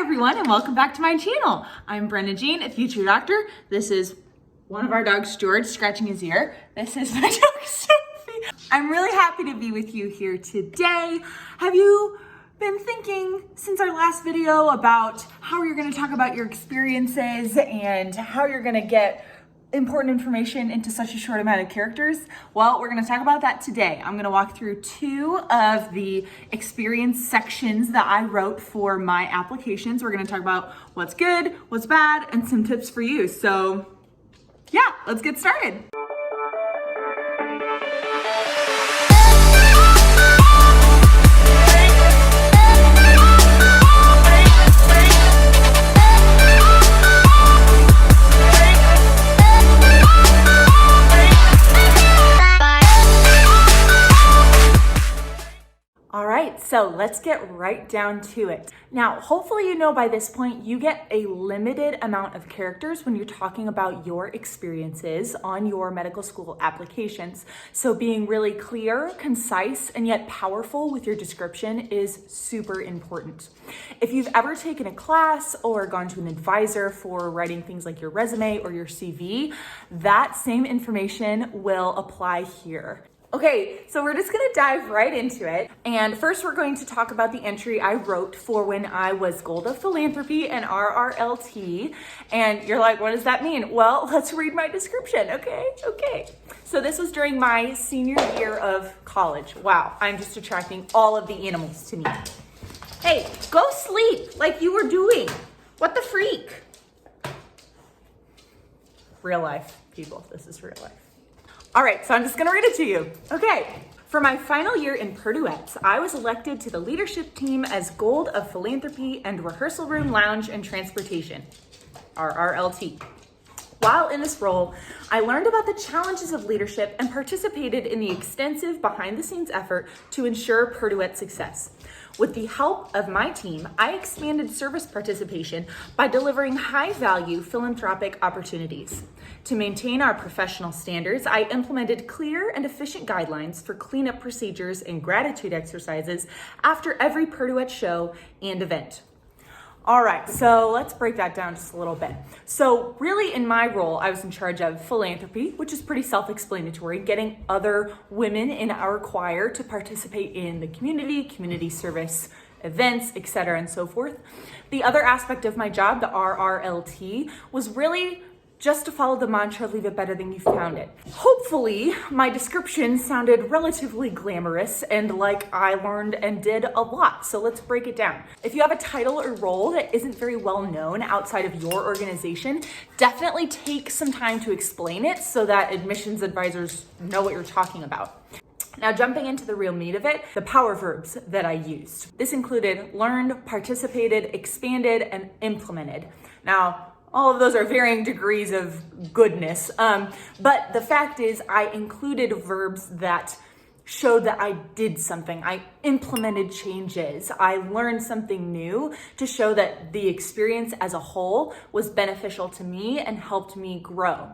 everyone, and welcome back to my channel. I'm Brenda Jean, a future doctor. This is one of our dogs, George, scratching his ear. This is my dog, Sophie. I'm really happy to be with you here today. Have you been thinking since our last video about how you're going to talk about your experiences and how you're going to get important information into such a short amount of characters? Well, we're going to talk about that today. I'm going to walk through two of the experience sections that I wrote for my applications. We're going to talk about what's good, what's bad, and some tips for you. So yeah, let's get started. So let's get right down to it. Now, hopefully you know by this point, you get a limited amount of characters when you're talking about your experiences on your medical school applications. So being really clear, concise, and yet powerful with your description is super important. If you've ever taken a class or gone to an advisor for writing things like your resume or your CV, that same information will apply here. Okay, so we're just gonna dive right into it. And first we're going to talk about the entry I wrote for when I was Gold of Philanthropy and RRLT. And you're like, what does that mean? Well, let's read my description, okay. So this was during my senior year of college. Wow, I'm just attracting all of the animals to me. Hey, go sleep like you were doing. What the freak? Real life, people, this is real life. All right, so I'm just gonna read it to you. Okay, for my final year in Purduettes, I was elected to the leadership team as Gold of Philanthropy and Rehearsal Room Lounge and Transportation, RRLT. While in this role, I learned about the challenges of leadership and participated in the extensive behind-the-scenes effort to ensure Purduette's success. With the help of my team, I expanded service participation by delivering high-value philanthropic opportunities. To maintain our professional standards, I implemented clear and efficient guidelines for cleanup procedures and gratitude exercises after every Purduette show and event. All right, so let's break that down just a little bit. So really in my role, I was in charge of philanthropy, which is pretty self-explanatory, getting other women in our choir to participate in the community service, events, etc., and so forth. The other aspect of my job, the RRLT, was really just to follow the mantra, leave it better than you found it. Hopefully, my description sounded relatively glamorous and like I learned and did a lot, so let's break it down. If you have a title or role that isn't very well known outside of your organization, definitely take some time to explain it so that admissions advisors know what you're talking about. Now, jumping into the real meat of it, the power verbs that I used. This included learned, participated, expanded, and implemented. Now, all of those are varying degrees of goodness, but the fact is I included verbs that showed that I did something. I implemented changes. I learned something new to show that the experience as a whole was beneficial to me and helped me grow.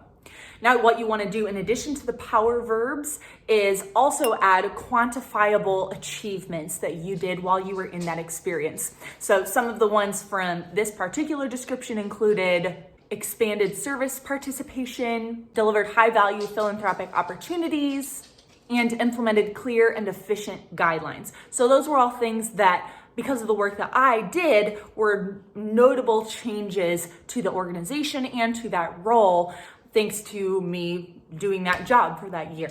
Now, what you want to do in addition to the power verbs is also add quantifiable achievements that you did while you were in that experience. So some of the ones from this particular description included expanded service participation, delivered high-value philanthropic opportunities, and implemented clear and efficient guidelines. So those were all things that, because of the work that I did, were notable changes to the organization and to that role, thanks to me doing that job for that year.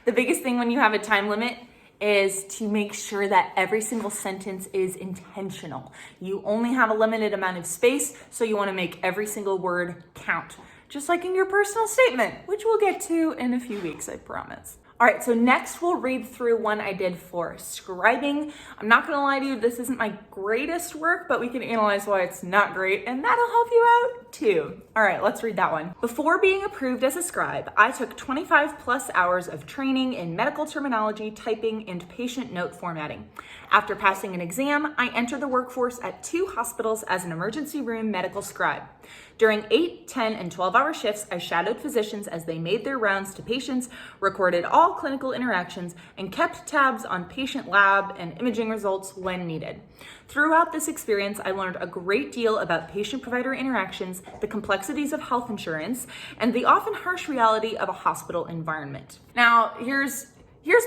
The biggest thing when you have a time limit is to make sure that every single sentence is intentional. You only have a limited amount of space, so you want to make every single word count. Just like in your personal statement, which we'll get to in a few weeks, I promise. All right, so next we'll read through one I did for scribing. I'm not gonna lie to you, this isn't my greatest work, but we can analyze why it's not great, and that'll help you out too. All right, let's read that one. Before being approved as a scribe, I took 25 plus hours of training in medical terminology, typing, and patient note formatting. After passing an exam, I entered the workforce at 2 hospitals as an emergency room medical scribe. During 8, 10, and 12-hour shifts, I shadowed physicians as they made their rounds to patients, recorded all all clinical interactions and kept tabs on patient lab and imaging results when needed. Throughout this experience, I learned a great deal about patient-provider interactions, the complexities of health insurance, and the often harsh reality of a hospital environment. Now, here's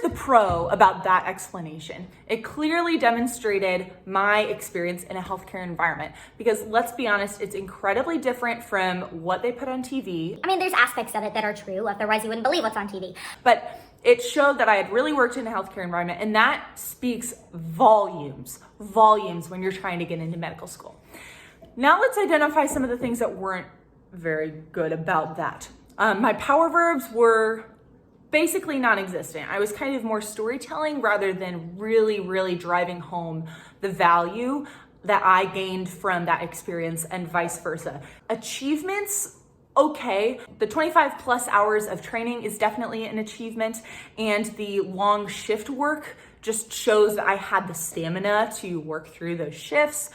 the pro about that explanation. It clearly demonstrated my experience in a healthcare environment because let's be honest, it's incredibly different from what they put on TV. I mean, there's aspects of it that are true, otherwise you wouldn't believe what's on TV. But it showed that I had really worked in a healthcare environment, and that speaks volumes when you're trying to get into medical school. Now let's identify some of the things that weren't very good about that. My power verbs were basically non-existent. I was kind of more storytelling rather than really driving home the value that I gained from that experience and vice versa. Achievements, okay. The 25 plus hours of training is definitely an achievement, and the long shift work just shows that I had the stamina to work through those shifts.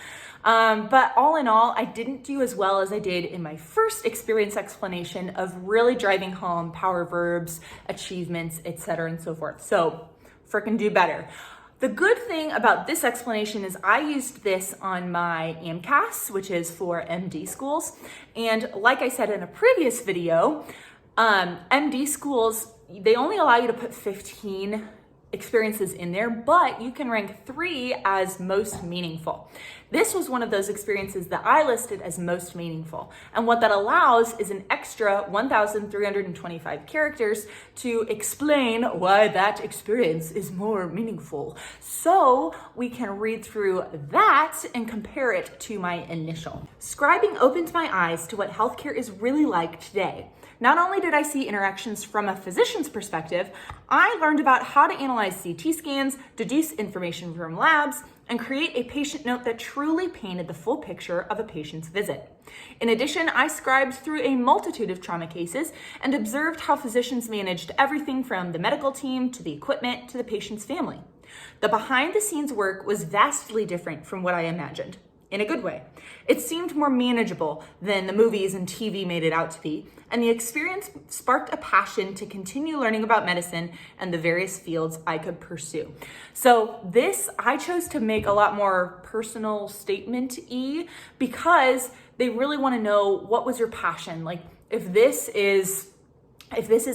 But all in all, I didn't do as well as I did in my first experience explanation of really driving home power verbs, achievements, etc. and so forth. So frickin' do better. The good thing about this explanation is I used this on my AMCAS, which is for MD schools. And like I said in a previous video, MD schools, they only allow you to put 15 experiences in there, but you can rank 3 as most meaningful. This was one of those experiences that I listed as most meaningful. And what that allows is an extra 1,325 characters to explain why that experience is more meaningful. So we can read through that and compare it to my initial. Scribing opened my eyes to what healthcare is really like today. Not only did I see interactions from a physician's perspective, I learned about how to analyze CT scans, deduce information from labs, and create a patient note that truly painted the full picture of a patient's visit. In addition, I scribed through a multitude of trauma cases and observed how physicians managed everything from the medical team to the equipment to the patient's family. The behind-the-scenes work was vastly different from what I imagined. In a good way. It seemed more manageable than the movies and TV made it out to be, and the experience sparked a passion to continue learning about medicine and the various fields I could pursue. So this, I chose to make a lot more personal statement-y because they really want to know what was your passion. Like if this is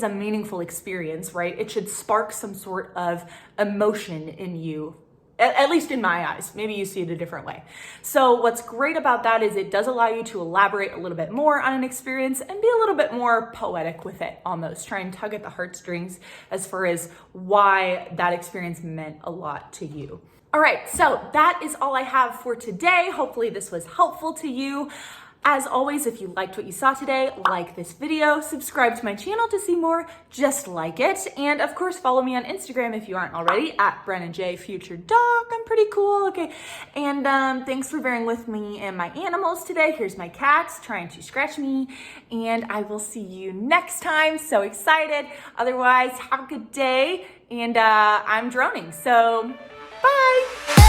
a meaningful experience, right, it should spark some sort of emotion in you. At least in my eyes. Maybe you see it a different way. So what's great about that is it does allow you to elaborate a little bit more on an experience and be a little bit more poetic with it almost. Try and tug at the heartstrings as far as why that experience meant a lot to you. All right, so that is all I have for today. Hopefully this was helpful to you. As always, if you liked what you saw today, like this video, subscribe to my channel to see more just like it, and of course follow me on Instagram if you aren't already, at BrennanJFutureDoc. I'm pretty cool, okay? And thanks for bearing with me and my animals today. Here's my cats trying to scratch me, and I will see you next time. So excited. Otherwise, have a good day, and I'm droning, so bye.